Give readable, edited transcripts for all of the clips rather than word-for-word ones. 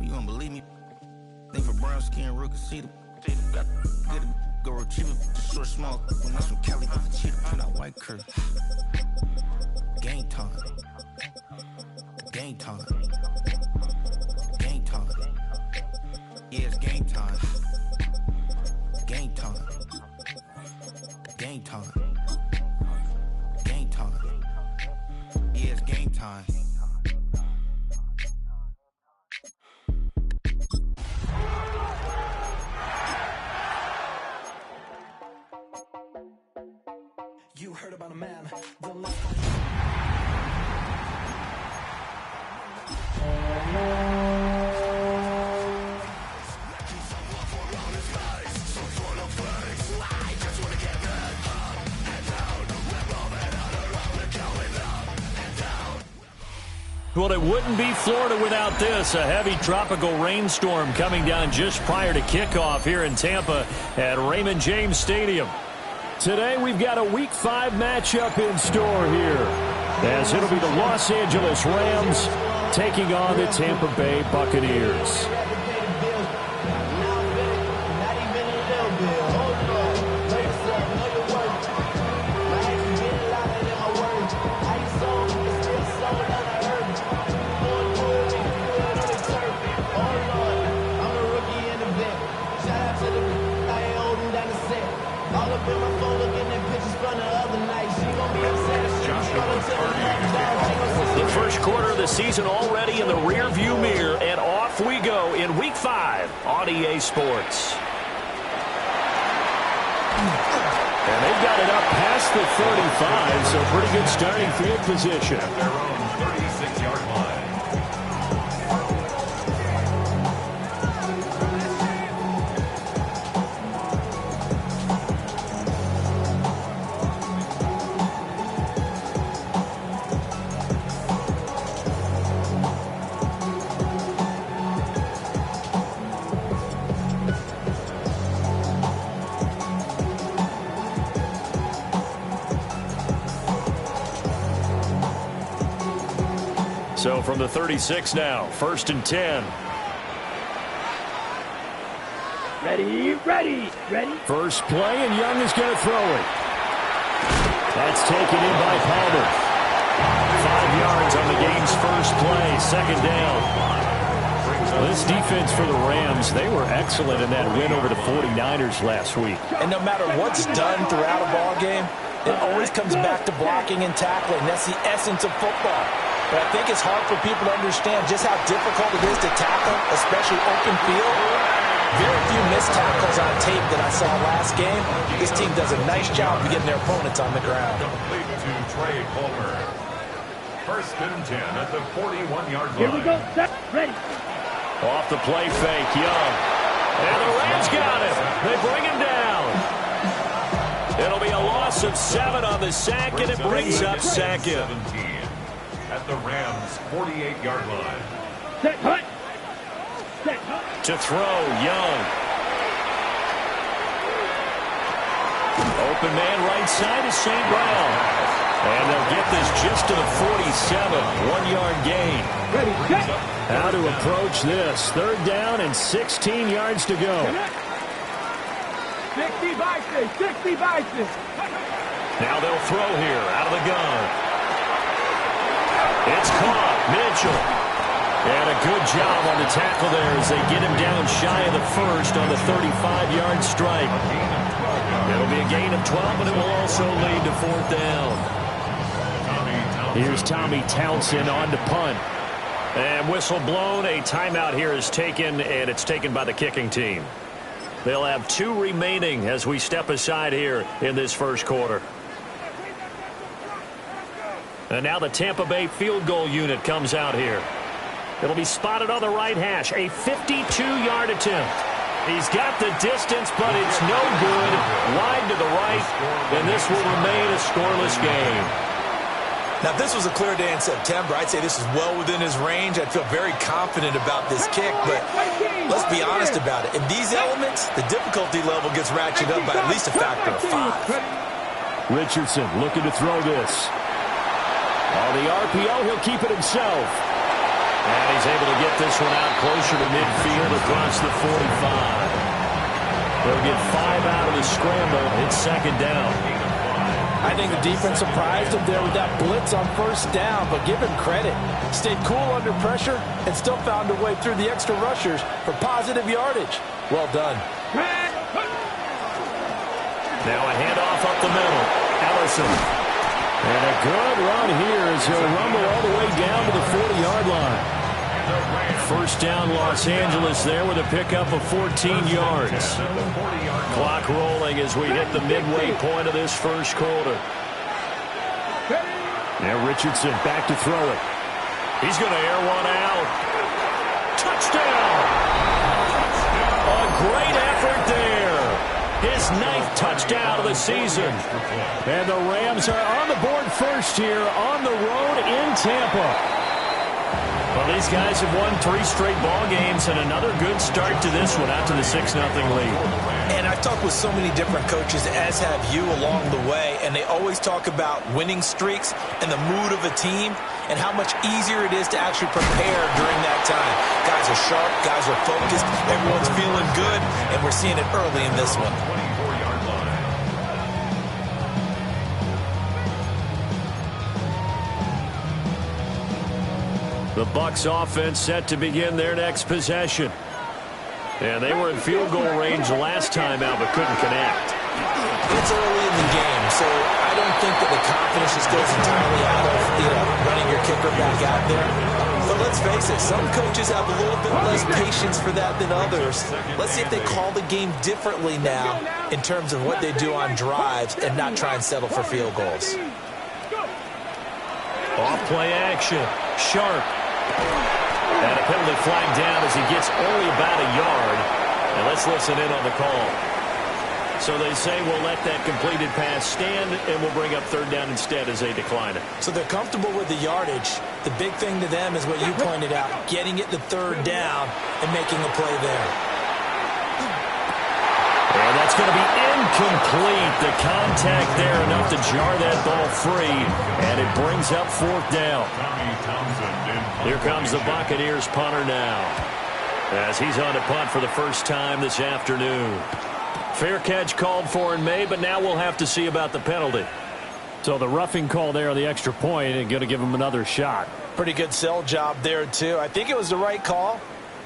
You don't believe me? Think for brown skin, real can see the got good go retrieve it. Short, small, when that's from Cali, but the cheetah put out white curve. Game time. Game time. Game time. Yeah, it's game time. Game time. Game time. Game time. Yeah, it's game time. You heard about a man, Well, it wouldn't be Florida without this. A heavy tropical rainstorm coming down just prior to kickoff here in Tampa at Raymond James Stadium. Today we've got a Week 5 matchup in store here, as it'll be the Los Angeles Rams taking on the Tampa Bay Buccaneers. The first quarter of the season already in the rear-view mirror, and off we go in Week 5 on EA Sports. And they've got it up past the 35, so pretty good starting field position. At their own 36-yard line. So from the 36 now, 1st and 10. Ready. First play, and Young is going to throw it. That's taken in by Palmer. 5 yards on the game's first play, 2nd down. This defense for the Rams, they were excellent in that win over the 49ers last week. And no matter what's done throughout a ball game, it always comes back to blocking and tackling. That's the essence of football. But I think it's hard for people to understand just how difficult it is to tackle, especially open field. Very few missed tackles on tape that I saw last game. This team does a nice job of getting their opponents on the ground. Complete to Trey Palmer. 1st and 10 at the 41-yard line. Here we go. Set. Ready. Off the play fake, Young. And the Rams got him. They bring him down. It'll be a loss of 7 on the sack, and it brings up 2nd. 17 at the Rams' 48-yard line. Set. Hut. Set. Hut. To throw, Young. Open man right side is St. Brown. And they'll get this just to the 47. 1-yard gain. Ready. Set. How to approach this. 3rd down and 16 yards to go. 60 by 6. Now they'll throw here out of the gun. It's caught. Mitchell. And a good job on the tackle there as they get him down shy of the 1st on the 35-yard strike. It'll be a gain of 12, but it will also lead to 4th down. Here's Tommy Townsend on to punt. And whistle blown. A timeout here is taken, and it's taken by the kicking team. They'll have 2 remaining as we step aside here in this first quarter. And now the Tampa Bay field goal unit comes out here. It'll be spotted on the right hash. A 52-yard attempt. He's got the distance, but it's no good. Wide to the right, and this will remain a scoreless game. Now, if this was a clear day in September, I'd say this is well within his range. I'd feel very confident about this kick, but let's be honest about it. In these elements, the difficulty level gets ratcheted up by at least a factor of 5. Richardson looking to throw this. On the RPO, he'll keep it himself. And he's able to get this one out closer to midfield across the 45. They'll get 5 out of the scramble. It's second down. I think the defense surprised him there with that blitz on first down, but give him credit. Stayed cool under pressure and still found a way through the extra rushers for positive yardage. Well done. Now a handoff up the middle. Ellison. And a good run here as he'll rumble all the way down to the 40-yard line. First down Los Angeles there with a pickup of 14 yards. Clock rolling as we hit the midway point of this first quarter. Now Richardson back to throw it. He's going to air one out. Touchdown! A great effort there. His 9th touchdown of the season. And the Rams are on the board first here on the road in Tampa. Well, these guys have won 3 straight ball games and another good start to this one out to the 6-0 lead. And I've talked with so many different coaches, as have you along the way, and they always talk about winning streaks and the mood of a team and how much easier it is to actually prepare during that time. Guys are sharp, guys are focused, everyone's feeling good, and we're seeing it early in this one. The Bucs offense set to begin their next possession. And they were in field goal range last time out, but couldn't connect. It's early in the game, so I don't think that the confidence just goes entirely out of, running your kicker back out there. But let's face it, some coaches have a little bit less patience for that than others. Let's see if they call the game differently now in terms of what they do on drives and not try and settle for field goals. Off play action. Sharp. And a penalty flag down as he gets only about a yard. And let's listen in on the call. So they say we'll let that completed pass stand, and we'll bring up third down instead as they decline it. So they're comfortable with the yardage. The big thing to them is what you pointed out, getting it to third down and making a play there. And that's going to be incomplete. The contact there enough to jar that ball free, and it brings up fourth down. Here comes the Buccaneers punter now, as he's on to punt for the first time this afternoon. Fair catch called for in May, but now we'll have to see about the penalty. So the roughing call there on the extra point and going to give him another shot. Pretty good sell job there, too. I think it was the right call,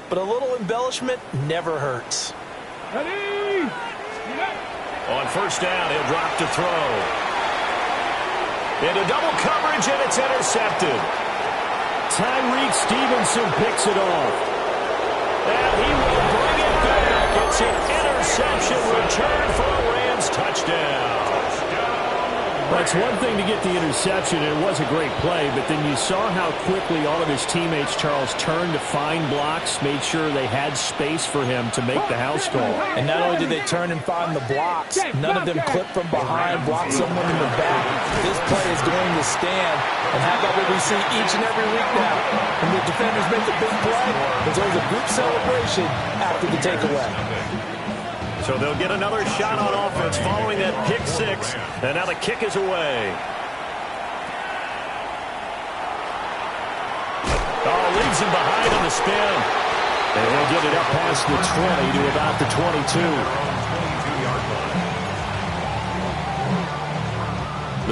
but a little embellishment never hurts. Ready? On first down, he'll drop to throw. Into double coverage, and it's intercepted. Tyreek Stevenson picks it off. And he will bring it back. It's an interception return for a Rams touchdown. Well, it's one thing to get the interception, and it was a great play, but then you saw how quickly all of his teammates, Charles, turned to find blocks, made sure they had space for him to make the house call. And not only did they turn and find the blocks, none of them clipped from behind, blocked someone in the back. This play is going to stand, and how about what we see each and every week now? When the defenders make a big play, there's always a group celebration after the takeaway. So they'll get another shot on offense following that pick six. And now the kick is away. Oh, leaves him behind on the spin. And he'll get it up past the 20 to about the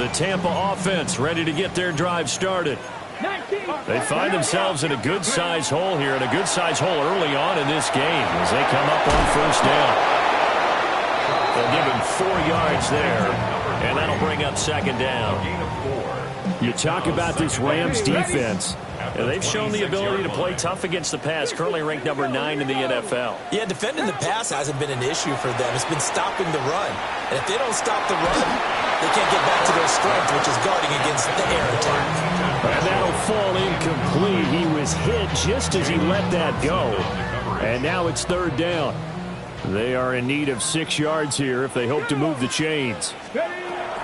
22. The Tampa offense ready to get their drive started. They find themselves in a good-sized hole here, and a good-sized hole early on in this game as they come up on first down. They'll give him 4 yards there, and that'll bring up second down. You talk about this Rams defense. They've shown the ability to play tough against the pass, currently ranked number 9 in the NFL. Yeah, defending the pass hasn't been an issue for them. It's been stopping the run. And if they don't stop the run, they can't get back to their strength, which is guarding against the air attack. And that'll fall incomplete. He was hit just as he let that go. And now it's third down. They are in need of 6 yards here if they hope to move the chains.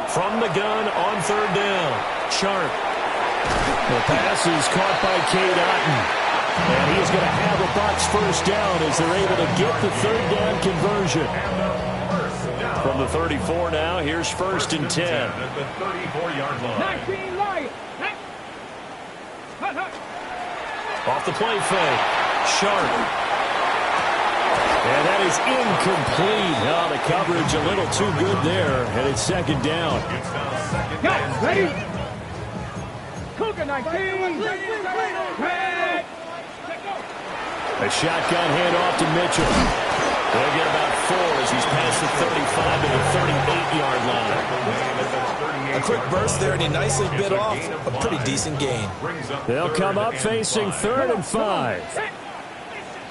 From the gun on third down, Sharp. The pass is caught by Cade Otton. And he is going to have a Bucs first down as they're able to get the third down conversion. From the 34 now, here's first and 10. At the 34-yard line. Off the play fake. Sharp. And that is incomplete. Oh, the coverage a little too good there, and it's second down. Got ready. Cougar 19. A shotgun handoff to Mitchell. They'll get about 4 as he's past the 35 to the 38-yard line. A quick burst there, and he nicely bit off a pretty decent gain. They'll come up facing 3rd and 5.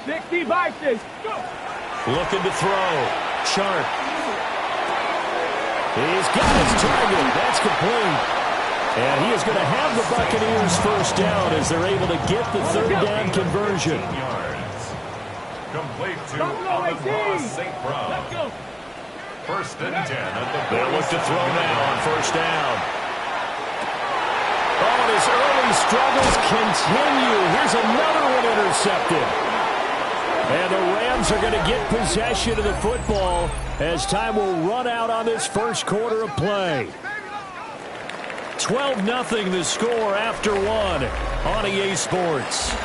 60 vices. Go. Looking to throw. Sharp. He's got his target. That's complete. And he is going to have the Buccaneers first down as they're able to get the 3rd down conversion. Complete to Amon St. Brown. 1st and 10 at the They'll look to throw now on 1st down. Oh, and his early struggles continue. Here's another one intercepted. And the Rams are going to get possession of the football as time will run out on this first quarter of play. 12-0 the score after 1 on EA Sports.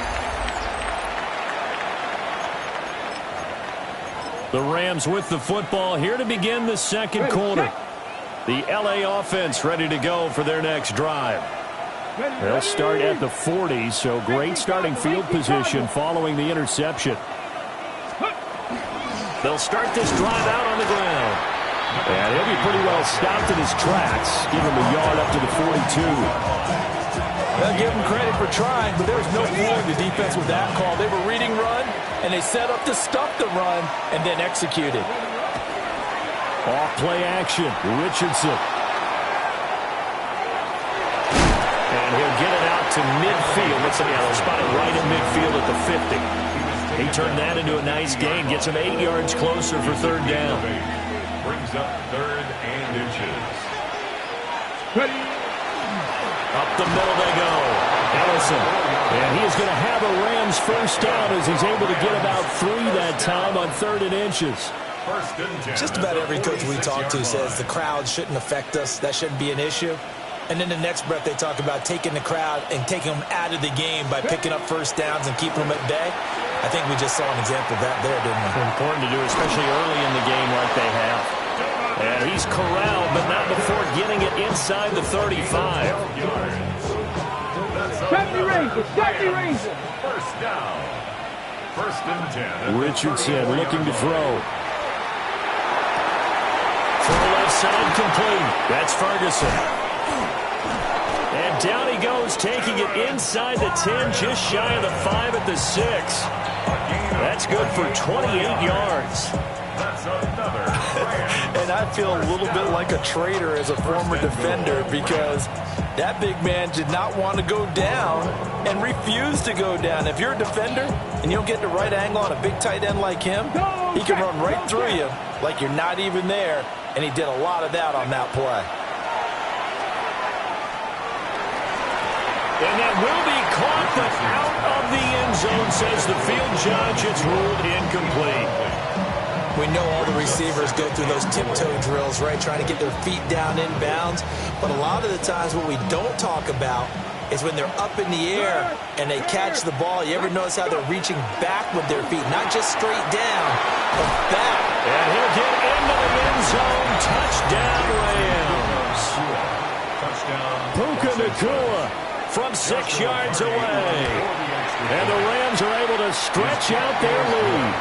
The Rams with the football here to begin the second quarter. The LA offense ready to go for their next drive. They'll start at the 40, so great starting field position following the interception. They'll start this drive out on the ground. And he'll be pretty well stopped in his tracks. Give him a yard up to the 42. They'll give him credit for trying, but there's no fooling the defense with that call. They were reading run, and they set up to stop the run and then executed. Off play action. Richardson. And he'll get it out to midfield. Looks like he'll spot it right in midfield at the 50. He turned that into a nice gain. Gets him 8 yards closer for 3rd down. Brings up 3rd and inches. Ready. Up the middle they go. Ellison. And he is going to have a Rams first down as he's able to get about 3 that time on 3rd and inches. 1st and 10. Just about every coach we talk to says the crowd shouldn't affect us. That shouldn't be an issue. And then the next breath they talk about taking the crowd and taking them out of the game by picking up first downs and keeping them at bay. I think we just saw an example of that there, didn't we? Important to do, especially early in the game like they have. And he's corralled, but not before getting it inside the 35. 70 range. 70 range. 1st down. 1st and 10. Richardson looking to throw. From the left side, complete. That's Ferguson. And down he goes, taking it inside the 10, just shy of the 5 at the 6. That's good for 28 yards. That's another. And I feel a little bit like a traitor as a former defender because that big man did not want to go down and refused to go down. If you're a defender and you don't get the right angle on a big tight end like him, he can run right through you like you're not even there, and he did a lot of that on that play. And that will be caught, but out of the end zone, says the field judge. It's ruled incomplete. We know all the receivers go through those tiptoe drills, right, trying to get their feet down in bounds. But a lot of the times what we don't talk about is when they're up in the air and they catch the ball. You ever notice how they're reaching back with their feet, not just straight down, but back. And he'll get into the end zone. Touchdown, Rams. Puka Nacua from 6 yards away. And the Rams are able to stretch out their lead.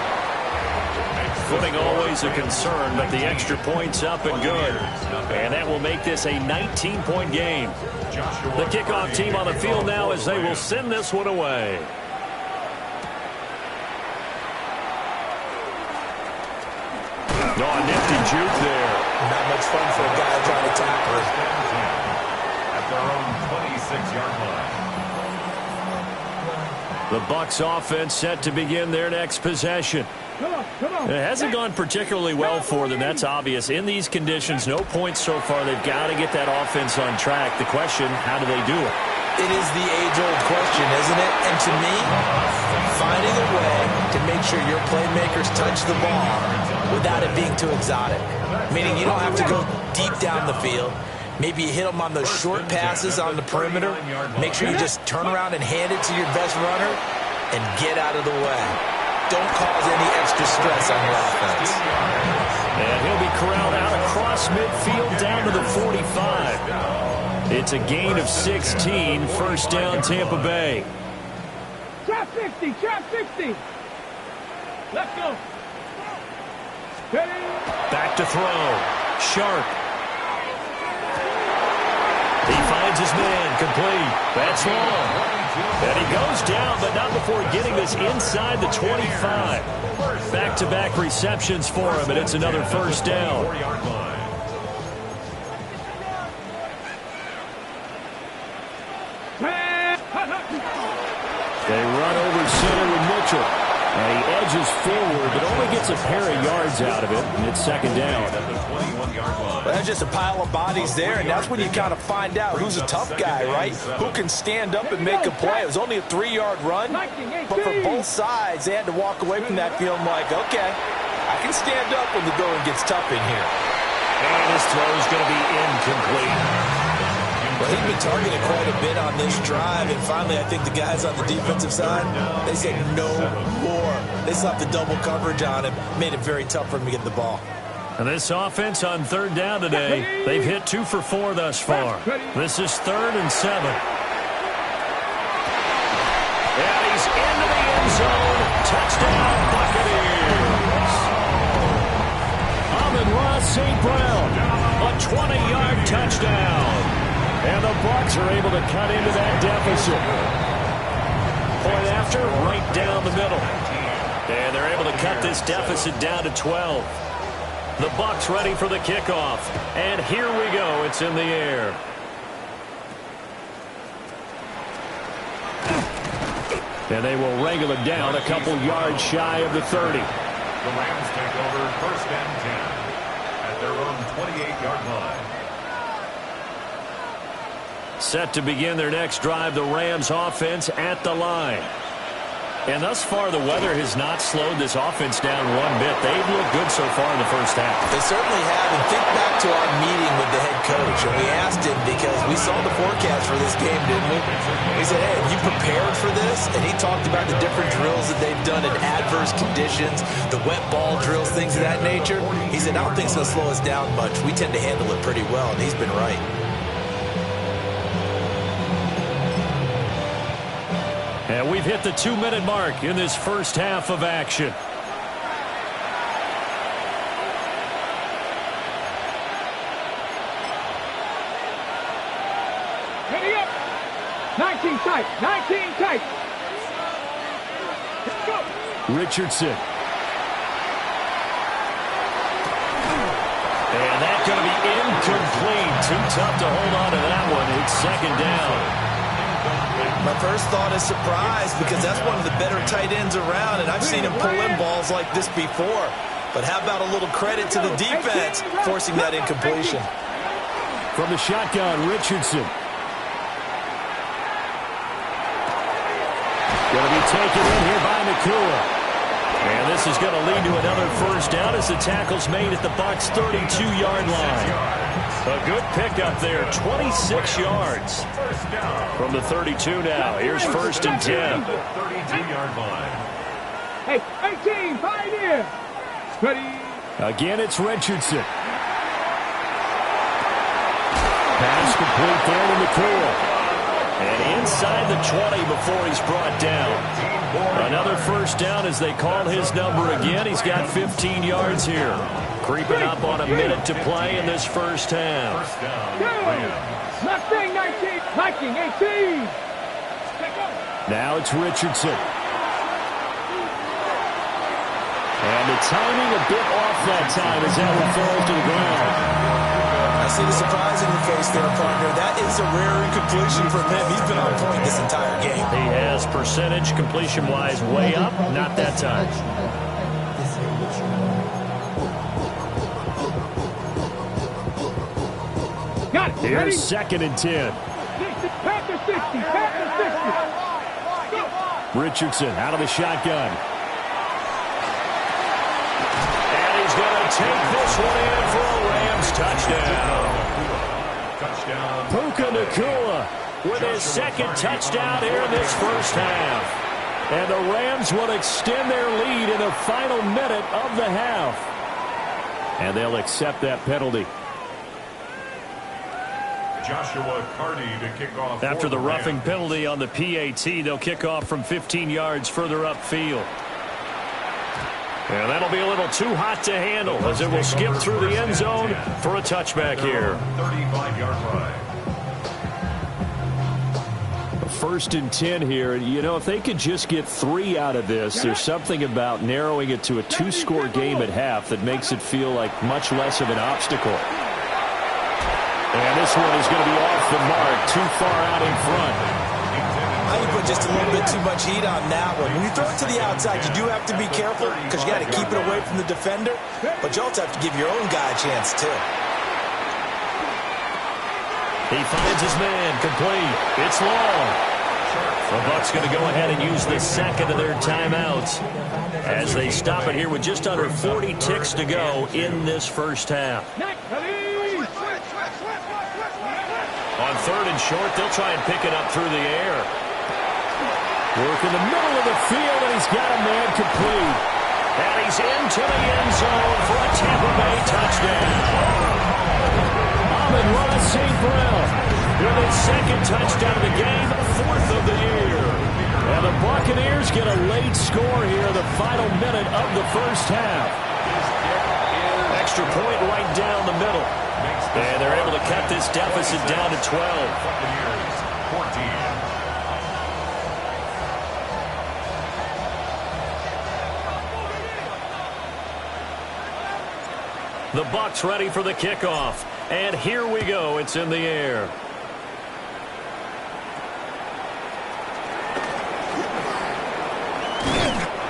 Footing always a concern, but the extra point's up and good. And that will make this a 19-point game. The kickoff team on the field now as they will send this one away. Oh, a nifty juke there. Not much fun for a guy trying to tackle it. At their own 26-yard line. The Bucs offense set to begin their next possession. It hasn't gone particularly well for them. That's obvious. In these conditions, no points so far. They've got to get that offense on track. The question, how do they do it? It is the age-old question, isn't it? And to me, finding a way to make sure your playmakers touch the ball without it being too exotic. Meaning you don't have to go deep down the field. Maybe you hit them on those short passes on the perimeter. Make sure you just turn around and hand it to your best runner and get out of the way. Don't cause any extra stress on your offense. And he'll be corralled out across midfield down to the 45. It's a gain of 16, first down Tampa Bay. Trap 60, trap 60. Let's go. Back to throw. Sharp. He finds his man, complete. That's long. And he goes down, but not before getting this inside the 25. Back-to-back receptions for him, and it's another first down. They run over center with Mitchell. And he edges forward, but only gets a pair of yards out of it, and it's second down. Well, that's just a pile of bodies there, and that's when you kind of find out who's a tough guy, right? Who can stand up and make a play. It was only a 3-yard run, but for both sides, they had to walk away from that feeling like, okay, I can stand up when the going gets tough in here. And his throw is going to be incomplete. Well, he's been targeted quite a bit on this drive, and finally I think the guys on the defensive side, they said no more. They slapped the double coverage on him, made it very tough for him to get the ball. And this offense on third down today, they've hit 2 for 4 thus far. This is 3rd and 7. And he's into the end zone. Touchdown, Buccaneers. Amon-Ra St. Brown, a 20-yard touchdown. And the Bucs are able to cut into that deficit. Point after, right down the middle. And they're able to cut this deficit down to 12. The Bucs ready for the kickoff. And here we go. It's in the air. And they will wrangle it down a couple yards shy of the 30. The Rams take over 1st and 10 at their own 28-yard line. Set to begin their next drive, the Rams offense at the line. And thus far, the weather has not slowed this offense down one bit. They've looked good so far in the first half. They certainly have. And think back to our meeting with the head coach. And we asked him because we saw the forecast for this game, didn't we? We said, hey, have you prepared for this? And he talked about the different drills that they've done in adverse conditions, the wet ball drills, things of that nature. He said, I don't think it's going to slow us down much. We tend to handle it pretty well, and he's been right. And we've hit the 2-minute mark in this first half of action. Ready up. 19 tight. 19 tight. Let's go. Richardson. And that's going to be incomplete. Too tough to hold on to that one. It's second down. My first thought is surprise because that's one of the better tight ends around, and I've seen him pull in balls like this before. But how about a little credit to the defense forcing that incompletion? From the shotgun, Richardson. Going to be taken in here by Nakua. And this is going to lead to another first down as the tackle's made at the Bucs' 32-yard line. A good pickup there, 26 yards. From the 32 now. Here's 1st and 10. 32-yard line. Hey, 18, pioneer. Ready. Again, it's Richardson. Pass complete there to Nakua. And inside the 20 before he's brought down. Another first down as they call his number again. He's got 15 yards here. Creeping up on a minute to play in this first half. First down. Mustang 19. Viking 18. Now it's Richardson. And the timing a bit off that time as that one falls to the ground. I see the surprise in your face there, partner. That is a rare incompletion from him. He's been on point this entire game. He has percentage completion-wise way up. Not that time. Got it. Here's Ready? 2nd and 10. Panther 60. Panther 60. Go. Richardson out of the shotgun. And he's going to take this one in for a Rams touchdown. Puka Nacua with his second touchdown here in this first half. And the Rams will extend their lead in the final minute of the half. And they'll accept that penalty. Joshua Carty to kick off. After the roughing penalty on the PAT, they'll kick off from 15 yards further upfield. And that'll be a little too hot to handle as it will skip through the end zone for a touchback here. 35-yard line. First and 10 here. You know, if they could just get 3 out of this, there's something about narrowing it to a 2-score game at half that makes it feel like much less of an obstacle. And this one is going to be off the mark, too far out in front. I think put just a little bit too much heat on that one. When you throw it to the outside, you do have to be careful because you got to keep it away from the defender, but you also have to give your own guy a chance too. He finds his man, complete. It's long. The Bucs going to go ahead and use the second of their timeouts as they stop it here with just under 40 ticks to go in this first half. On third and short, they'll try and pick it up through the air. Work in the middle of the field, and he's got a man complete. And he's into the end zone for a Tampa Bay touchdown. Amon-Ra St. Brown with his second touchdown of the game, 4th of the year. And the Buccaneers get a late score here, the final minute of the first half. Extra point right down the middle. And they're able to cut this deficit down to 12. Buccaneers 14. The Bucs ready for the kickoff. And here we go. It's in the air.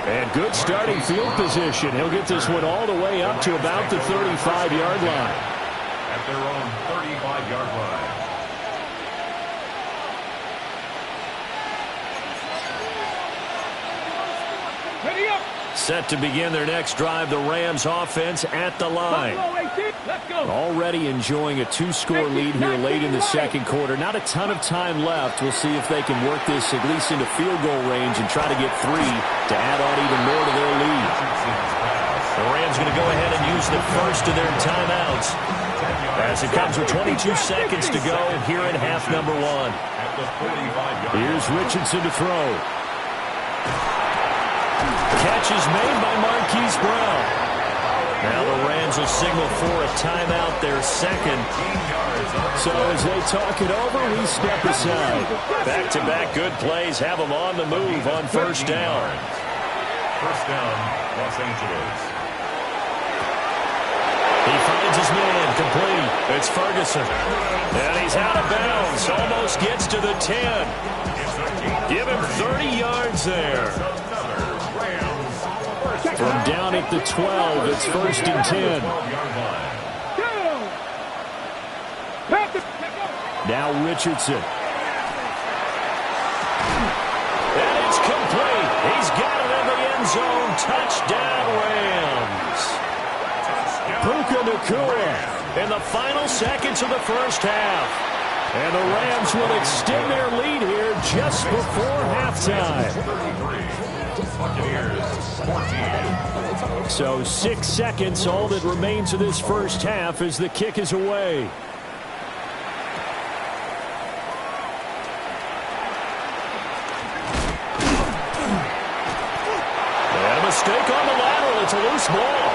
And good starting field position. He'll get this one all the way up to about the 35-yard line. At their own 35-yard line. Ready up. Set to begin their next drive, the Rams offense at the line. Already enjoying a 2-score lead here late in the second quarter. Not a ton of time left. We'll see if they can work this at least into field goal range and try to get 3 to add on even more to their lead. The Rams going to go ahead and use the first of their timeouts as it comes with 22 seconds to go here in half number 1. Here's Richardson to throw. Catch is made by Marquise Brown. Now the Rams will signal for a timeout, their second. So as they talk it over, we step aside. Back-to-back good plays have them on the move on first down. First down, Los Angeles. He finds his man, complete. It's Ferguson. And he's out of bounds, almost gets to the 10. Give him 30 yards there. From down at the 12, it's first and 10. Now Richardson. And it's complete. He's got it in the end zone. Touchdown, Rams. Puka Nacua in the final seconds of the first half. And the Rams will extend their lead here just before halftime. Buccaneers 14. So 6 seconds, all that remains of this first half as the kick is away. And a mistake on the lateral. It's a loose ball.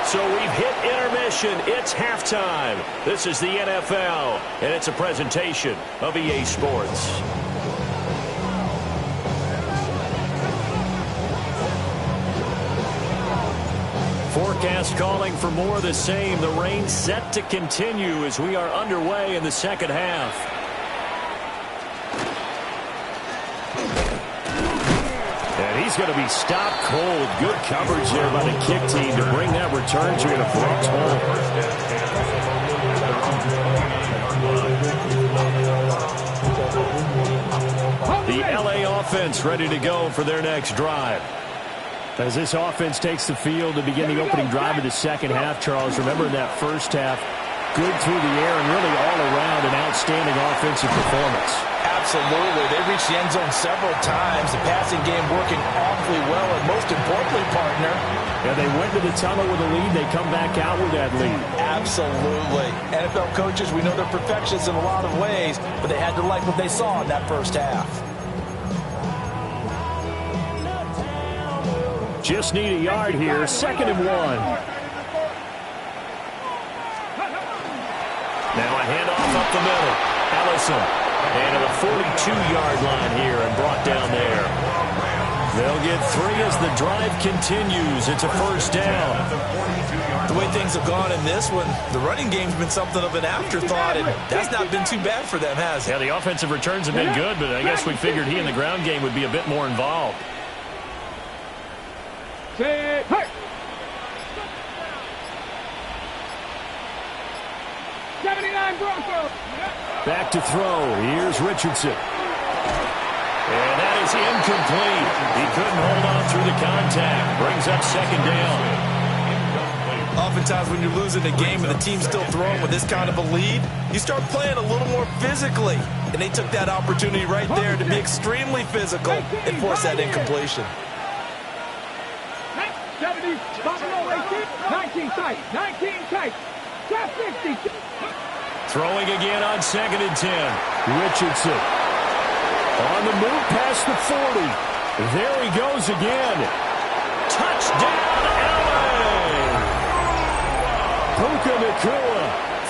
So we've hit intermission. It's halftime. This is the NFL, and it's a presentation of EA Sports. Forecast calling for more of the same. The rain set to continue as we are underway in the second half. And he's going to be stopped cold. Good coverage there by the kick team to bring that return to an abrupt halt. The LA offense ready to go for their next drive. As this offense takes the field to begin the opening drive of the second half, Charles, remember in that first half, good through the air and really all around an outstanding offensive performance. Absolutely. They reached the end zone several times. The passing game working awfully well, and most importantly, partner, yeah, they went to the tunnel with a lead. They come back out with that lead. Absolutely. NFL coaches, we know they're perfectionists in a lot of ways, but they had to like what they saw in that first half. Just need a yard here. 2nd and 1. Now a handoff up the middle. Allison. And to the 42-yard line here and brought down there. They'll get 3 as the drive continues. It's a first down. The way things have gone in this one, the running game's been something of an afterthought, and that's not been too bad for them, has it? Yeah, the offensive returns have been good, but I guess we figured he in the ground game would be a bit more involved. 79 Broncos. Back to throw. Here's Richardson. And that is incomplete. He couldn't hold on through the contact. Brings up 2nd down. Oftentimes when you're losing a game and the team's still throwing with this kind of a lead, you start playing a little more physically. And they took that opportunity right there to be extremely physical and force that incompletion. 70, Buffalo 18, 19 tight, 19 tight, 50. Throwing again on 2nd and 10. Richardson. On the move past the 40. There he goes again. Touchdown, LA! Puka Nacua,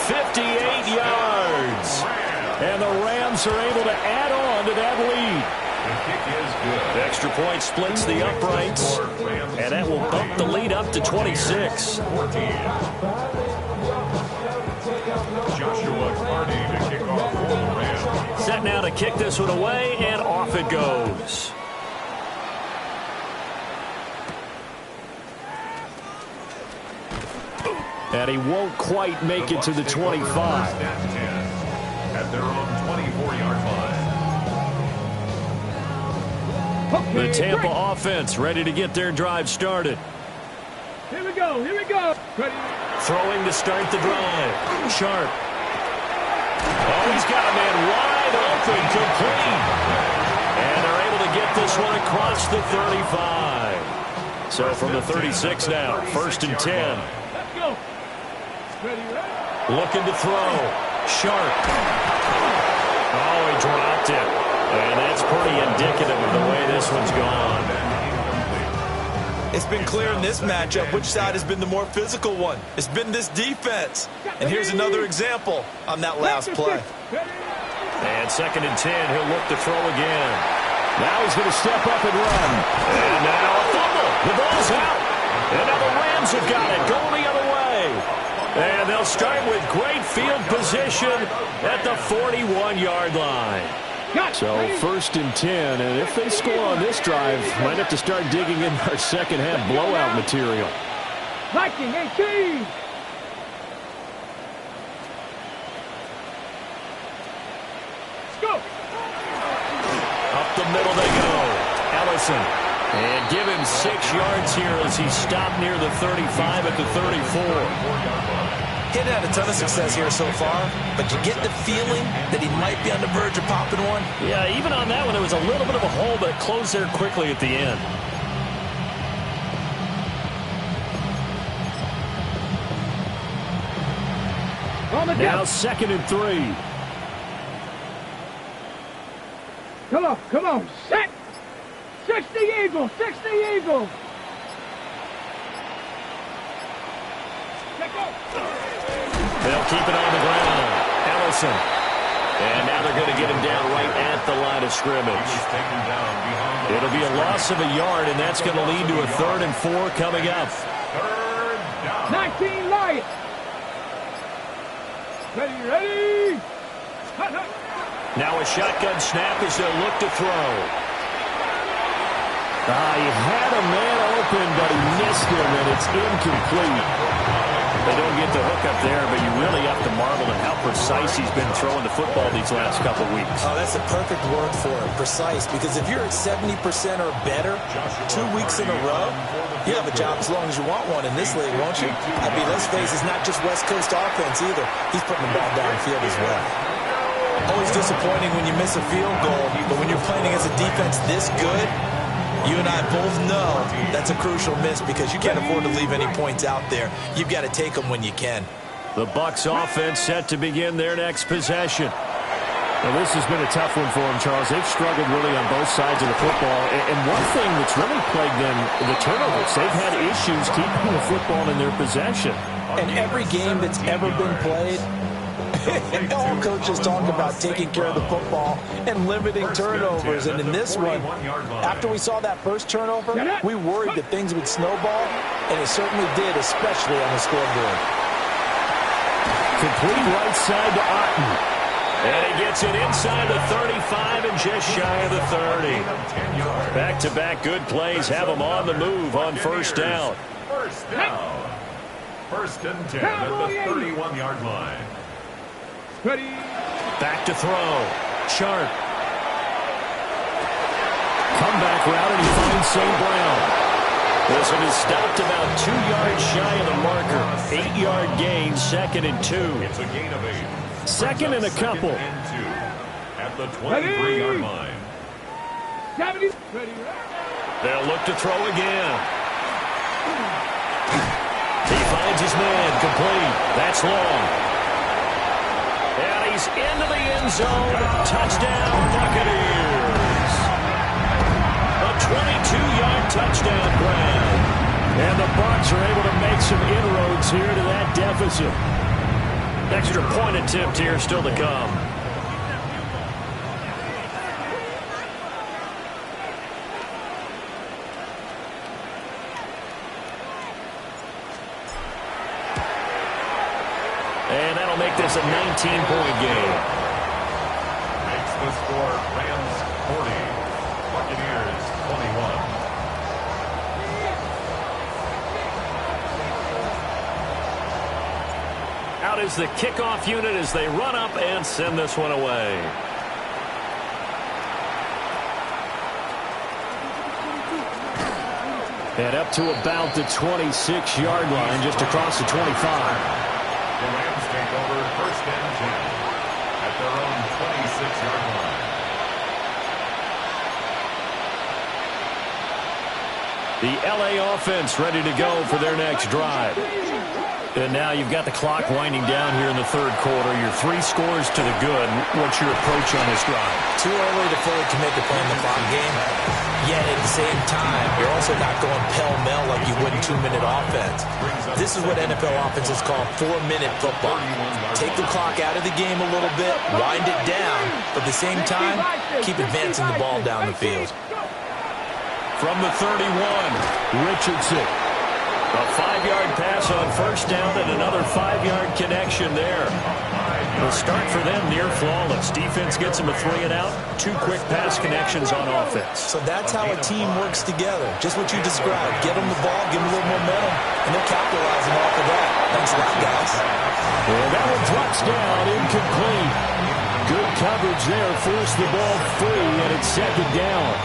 58 yards. And the Rams are able to add on to that lead. The kick is good. Extra point splits the uprights. And that will bump the lead up to 26. Joshua Carney to kick off for the Rams. Set now to kick this one away, and off it goes. And he won't quite make it to the 25. At their own 24-yard line. The Tampa offense ready to get their drive started. Here we go. Ready. Throwing to start the drive. Sharp. Oh, he's got a man wide open, complete. And they're able to get this one across the 35. So from the 36 now, 1st and 10. Let's go. Ready. Looking to throw. Sharp. Oh, he dropped it. And that's pretty indicative of the way this one's gone. It's been clear in this matchup which side has been the more physical one. It's been this defense. And here's another example on that last play. And 2nd and 10, he'll look to throw again. Now he's going to step up and run. And now a fumble. The ball's out. And now the Rams have got it, going the other way. And they'll start with great field position at the 41-yard line. So 1st and 10, and if they score on this drive, might have to start digging in our second half blowout material. Viking 18. Let's go. Up the middle they go. Ellison. And give him 6 yards here as he stopped near the 35 at the 34. He'd had a ton of success here so far, but you get the feeling that he might be on the verge of popping one. Yeah, even on that one, there was a little bit of a hole, but it closed there quickly at the end. Now 2nd and 3. Come on, set. 60 Eagles, 60 Eagles. Let's go. They'll keep it on the ground. Ellison. And now they're going to get him down right at the line of scrimmage. It'll be a loss of a yard, and that's going to lead to a 3rd and 4 coming up. 19 Lions. Ready. Now a shotgun snap as they'll look to throw. He had a man open, but he missed him, and it's incomplete. They don't get the hook up there, but you really have to marvel at how precise he's been throwing the football these last couple of weeks. Oh, that's the perfect word for it, precise, because if you're at 70% or better 2 weeks in a row, You have a job as long as you want one in this league, won't you? I mean, let's face it, it's not just West Coast offense either. He's putting the ball downfield as well. Always disappointing when you miss a field goal, but when you're playing against a defense this good, you and I both know that's a crucial miss because you can't afford to leave any points out there. You've got to take them when you can. The Bucs offense set to begin their next possession. Well, this has been a tough one for them, Charles. They've struggled really on both sides of the football. And one thing that's really plagued them, the turnovers. They've had issues keeping the football in their possession. And every game that's ever been played, all coaches talk about taking care of the football and limiting turnovers. And in this one, after we saw that first turnover, we worried that things would snowball, and it certainly did, especially on the scoreboard. Complete right side to Otten. And he gets it inside the 35 and just shy of the 30. Back-to-back good plays have him on the move on first down. First down. First and 10 at the 31-yard line. Back to throw. Sharp. Comeback route, and he finds St. Brown. This one is stopped about 2 yards shy of the marker. 8-yard gain, 2nd and 2. It's a gain of 8. Second and a couple. At the 23-yard line. They'll look to throw again. He finds his man, complete. That's long. And he's into the end zone. Touchdown, Buccaneers. A 22-yard touchdown grab. And the Bucs are able to make some inroads here to that deficit. Extra point attempt here still to come. And that'll make this a 19-point game. Makes the score Rams 40, Buccaneers 21. Out is the kickoff unit as they run up and send this one away. And up to about the 26-yard line, just across the 25. The Rams take over first and 10 at their own 26-yard line. The L.A. offense ready to go for their next drive. And now you've got the clock winding down here in the third quarter. You're 3 scores to the good. What's your approach on this drive? Too early to fully commit to playing the clock game. Yet at the same time, you're also not going pell-mell like you would in 2-minute offense. This is what NFL offenses call 4-minute football. Take the clock out of the game a little bit, wind it down, but at the same time, keep advancing the ball down the field. From the 31, Richardson. A 5-yard pass on first down and another 5-yard connection there. The start for them near flawless. Defense gets them a 3 and out. 2 quick pass connections on offense. So that's how a team works together. Just what you described. Get them the ball, give them a little momentum, and they're capitalizing off of that. Thanks a lot, guys. Well, that one drops down, incomplete. Good coverage there. Forced the ball free, and it's second down.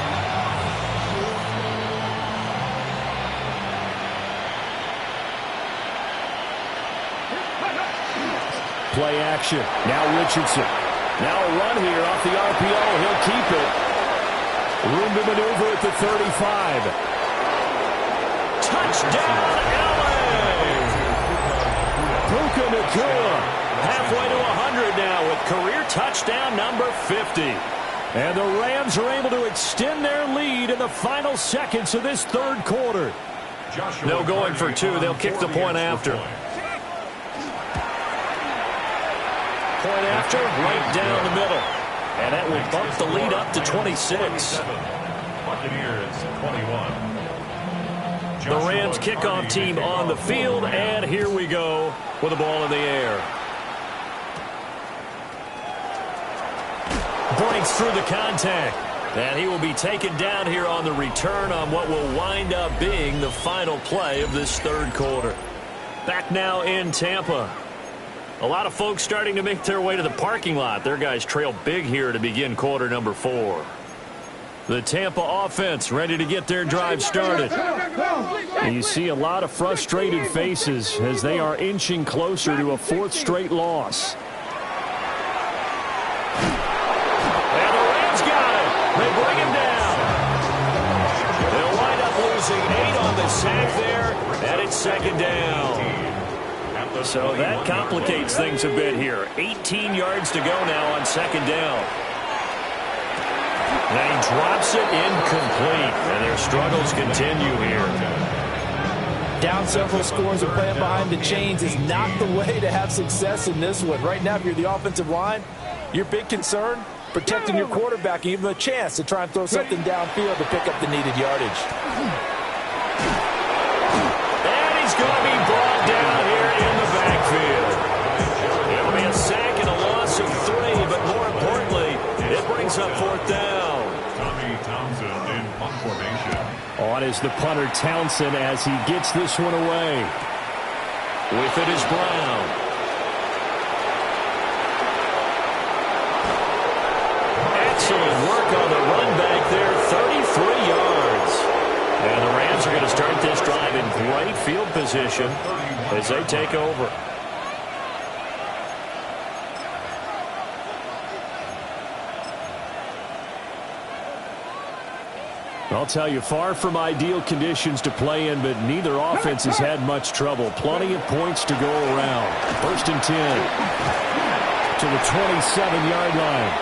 Play action. Now Richardson. Now a run here off the RPO. He'll keep it. Room to maneuver at the 35. Touchdown, L.A. Puka Nacua halfway to 100 now with career touchdown number 50. And the Rams are able to extend their lead in the final seconds of this third quarter. No going for 2. They'll kick the point after. Point after, right down the middle. And that will bump the lead up to 26. Buccaneers 21. The Rams kickoff team on the field, and here we go with the ball in the air. Breaks through the contact. And he will be taken down here on the return on what will wind up being the final play of this third quarter. Back now in Tampa. A lot of folks starting to make their way to the parking lot. Their guys trail big here to begin quarter number 4. The Tampa offense ready to get their drive started. You see a lot of frustrated faces as they are inching closer to a fourth straight loss. And the Rams got it. They bring him down. They'll wind up losing 8 on the sack there, and it's second down. So that complicates things a bit here. 18 yards to go now on second down. And he drops it incomplete, and their struggles continue here. Down several scores and playing behind the chains is not the way to have success in this one. Right now, if you're the offensive line, your big concern, protecting your quarterback and give him a chance to try and throw something downfield to pick up the needed yardage. And he's going to be brought down here in the backfield. It'll be a sack and a loss of 3, but more importantly, it brings up fourth down. Tommy Townsend in punt formation. On is the punter Townsend as he gets this one away. With it is Brown. Excellent work on the run back there, 33 yards. And the Rams are going to start this drive in great field position as they take over. I'll tell you, far from ideal conditions to play in, but neither offense has had much trouble. Plenty of points to go around. 1st and 10 to the 27-yard line.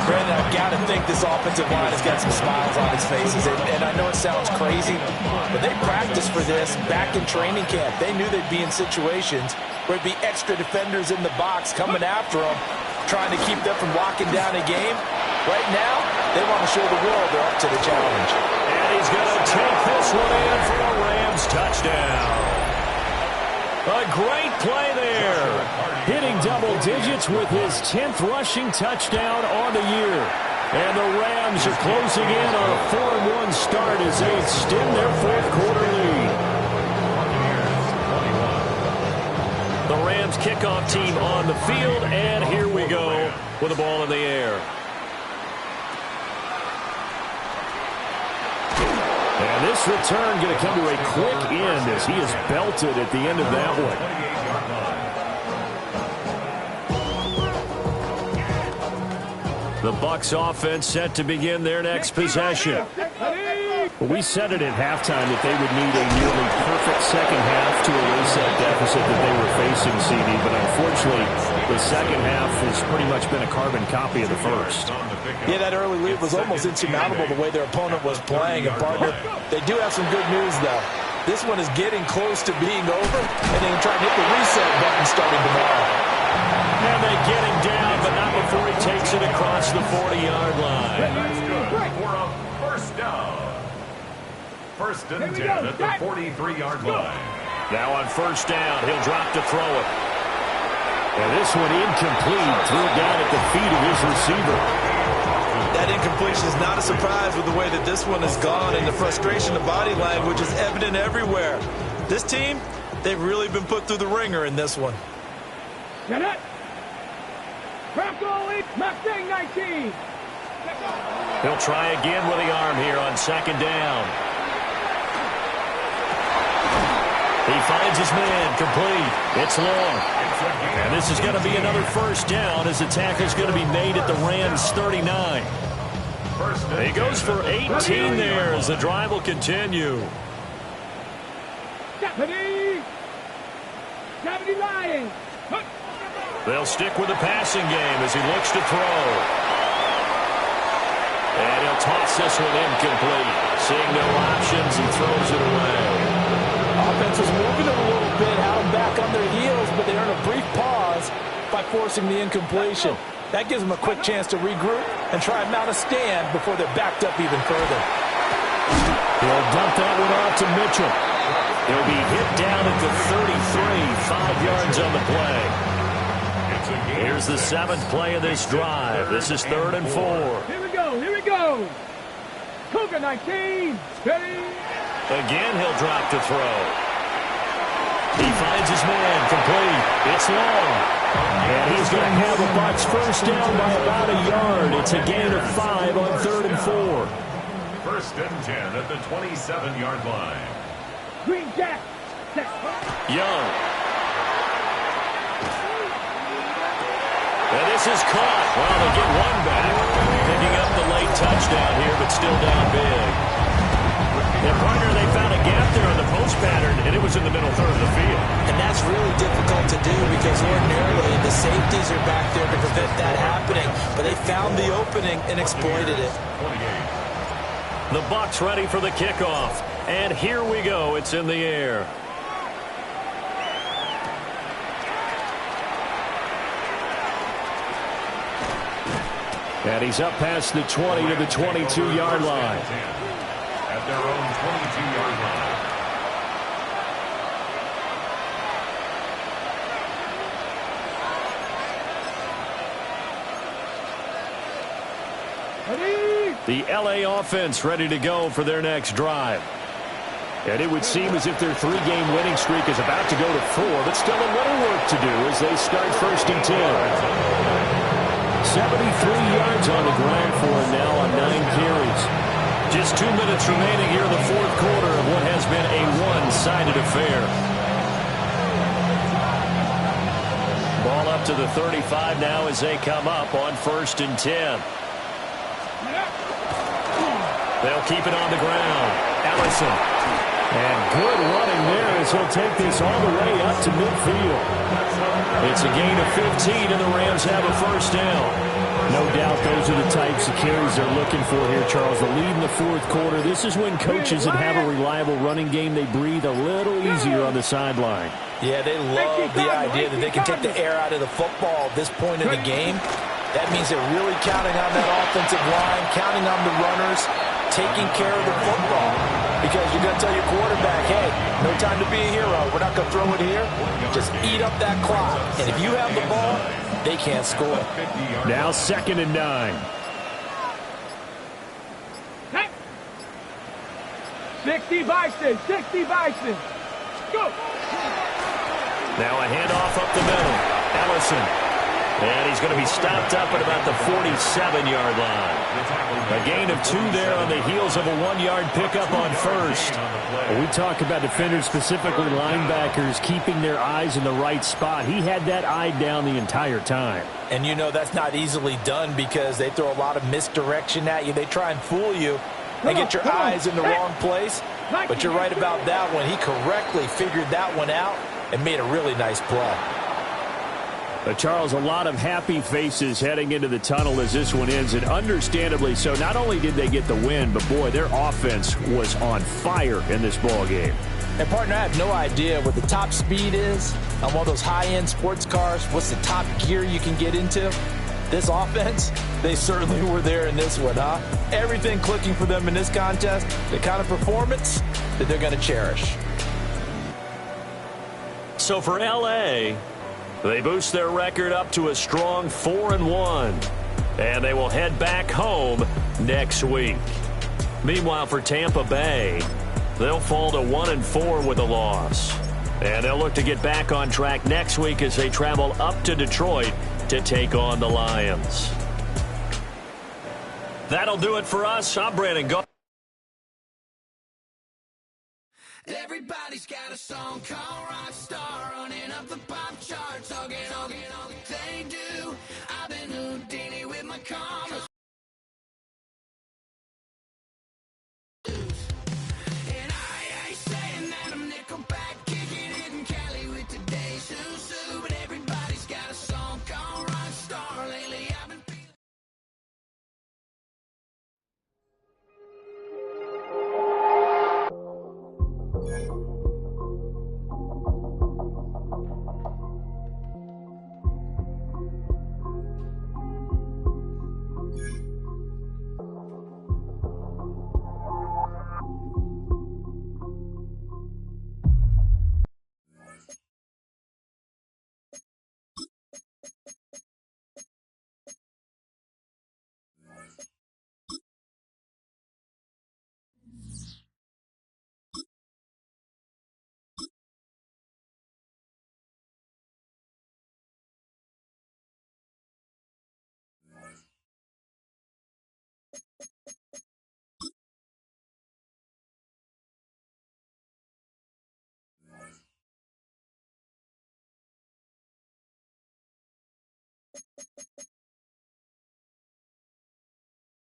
Brandon, I've got to think this offensive line has got some smiles on its faces. And I know it sounds crazy, but they practiced for this back in training camp. They knew they'd be in situations where there'd be extra defenders in the box coming after them, trying to keep them from locking down a game. Right now, they want to show the world they're up to the challenge. And he's going to take this one in for a Rams touchdown. A great play there. Hitting double digits with his 10th rushing touchdown on the year. And the Rams are closing in on a 4-1 start as they extend their fourth-quarter lead. The Rams kickoff team on the field, and here we go with the ball in the air. And this return going to come to a quick end as he is belted at the end of that one. The Bucs offense set to begin their next possession. We said it at halftime that they would need a nearly perfect second half to erase that deficit that they were facing, CD, but unfortunately the second half has pretty much been a carbon copy of the first. Yeah, that early lead was almost insurmountable the way their opponent was playing. And, partner, they do have some good news, though. This one is getting close to being over, and they can try to hit the reset button starting tomorrow. And they get him down, but not before he takes it across the 40-yard line. That's good for a first down. 1st and 10 at the 43-yard line. Now on first down, he'll drop to throw it. And this one incomplete, threw it down at the feet of his receiver. That incompletion is not a surprise with the way that this one has gone, and the frustration of body language is evident everywhere. This team, they've really been put through the ringer in this one. Get it. Drop goalie, Mustang 19. He'll try again with the arm here on second down. He finds his man, complete. It's long. And this is going to be another first down as the tackle's going to be made at the Rams' 39. He goes for 18 there as the drive will continue. Deputy Lion. They'll stick with the passing game as he looks to throw. And he'll toss this one incomplete. Seeing no options, he throws it away. Offense was moving it a little bit, had them back on their heels, but they earn a brief pause by forcing the incompletion. That gives them a quick chance to regroup and try and mount a stand before they're backed up even further. He'll dump that one off to Mitchell. He'll be hit down at the 33, 5 yards on the play. Here's the 7th play of this drive. This is 3rd and 4. Here we go. Cougar 19. Ready. Again, he'll drop to throw. He finds his man, complete. It's long. And he's going to have the Bucs first down by about a yard. It's a gain of 5 on 3rd and 4. 1st and 10 at the 27-yard line. Green Jack. Set. Young. And this is caught. Well, they get one back. Picking up the late touchdown here, but still down big. And partner, they found a gap there on the post pattern, and it was in the middle third of the field. And that's really difficult to do because ordinarily the safeties are back there to prevent that happening. But they found the opening and exploited it. The Bucs ready for the kickoff. And here we go. It's in the air. And he's up past the 20 to the 22-yard line. At their own 22-yard line. The LA offense ready to go for their next drive. And it would seem as if their three-game winning streak is about to go to 4, but still a little work to do as they start 1st and 10. 73 yards on the ground for him now on 9 carries. Just 2 minutes remaining here in the fourth quarter of what has been a one-sided affair. Ball up to the 35 now as they come up on 1st and 10. They'll keep it on the ground. Ellison. And good running there as he'll take this all the way up to midfield. It's a gain of 15, and the Rams have a first down. No doubt those are the types of carries they're looking for here, Charles. The lead in the fourth quarter. This is when coaches that have a reliable running game, they breathe a little easier on the sideline. Yeah, they love the idea that they can take the air out of the football at this point in the game. That means they're really counting on that offensive line, counting on the runners, taking care of the football. Because you're going to tell your quarterback, hey, no time to be a hero. We're not going to throw it here. Just eat up that clock. And if you have the ball, they can't score. Now 2nd and 9. 60 Bison, 60 Bison. Go. Now a handoff up the middle. Ellison. And he's going to be stopped up at about the 47-yard line. A gain of 2 there on the heels of a 1-yard pickup on first. When we talk about defenders, specifically linebackers, keeping their eyes in the right spot. He had that eye down the entire time. And you know that's not easily done because they throw a lot of misdirection at you. They try and fool you and get your eyes in the wrong place. But you're right about that one. He correctly figured that one out and made a really nice play. But Charles, a lot of happy faces heading into the tunnel as this one ends, and understandably so. Not only did they get the win, but boy, their offense was on fire in this ball game. And partner, I have no idea what the top speed is on one of those high-end sports cars. What's the top gear you can get into? This offense, they certainly were there in this one, huh? Everything clicking for them in this contest, the kind of performance that they're going to cherish. So for L.A., they boost their record up to a strong 4-1, and they will head back home next week. Meanwhile, for Tampa Bay, they'll fall to 1-4 with a loss, and they'll look to get back on track next week as they travel up to Detroit to take on the Lions. That'll do it for us. I'm Brandon Go. Everybody's got a song called Rockstar, running up the pop charts, hugging they do. I've been Houdini with my commas. And I ain't saying that I'm Nickelback, kicking it in Cali with today's Susu, but everybody's got a song called Rockstar. Lately I've been feeling.